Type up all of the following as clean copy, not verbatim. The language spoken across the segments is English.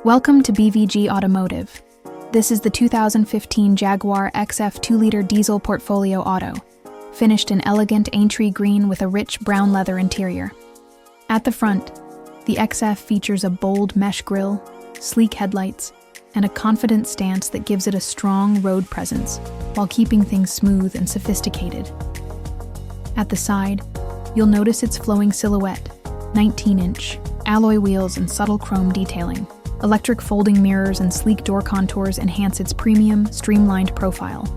Welcome to BVG Automotive. This is the 2015 Jaguar XF 2-liter diesel portfolio auto, finished in elegant Aintree Green with a rich brown leather interior. At the front, the XF features a bold mesh grille, sleek headlights, and a confident stance that gives it a strong road presence while keeping things smooth and sophisticated. At the side, you'll notice its flowing silhouette, 19-inch, alloy wheels and subtle chrome detailing. Electric folding mirrors and sleek door contours enhance its premium, streamlined profile.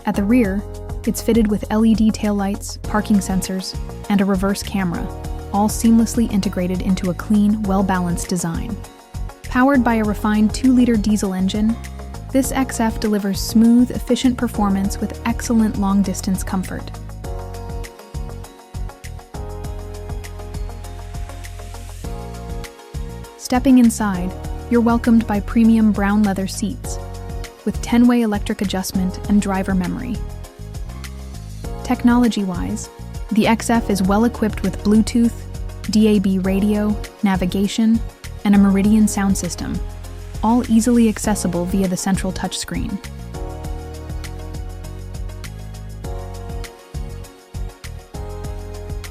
At the rear, it's fitted with LED taillights, parking sensors, and a reverse camera, all seamlessly integrated into a clean, well-balanced design. Powered by a refined 2-liter diesel engine, this XF delivers smooth, efficient performance with excellent long-distance comfort. Stepping inside, you're welcomed by premium brown leather seats, with 10-way electric adjustment and driver memory. Technology-wise, the XF is well-equipped with Bluetooth, DAB radio, navigation, and a Meridian sound system, all easily accessible via the central touchscreen.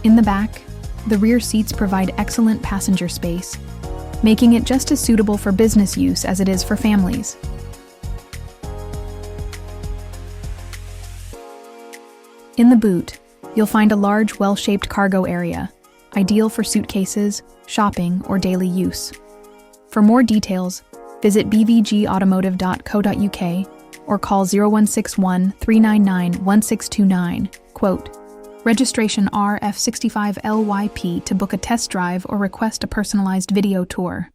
In the back, the rear seats provide excellent passenger space, making it just as suitable for business use as it is for families. In the boot, you'll find a large, well-shaped cargo area, ideal for suitcases, shopping, or daily use. For more details, visit bvgautomotive.co.uk or call 0161-399-1629, quote, registration RF65LYP to book a test drive or request a personalized video tour.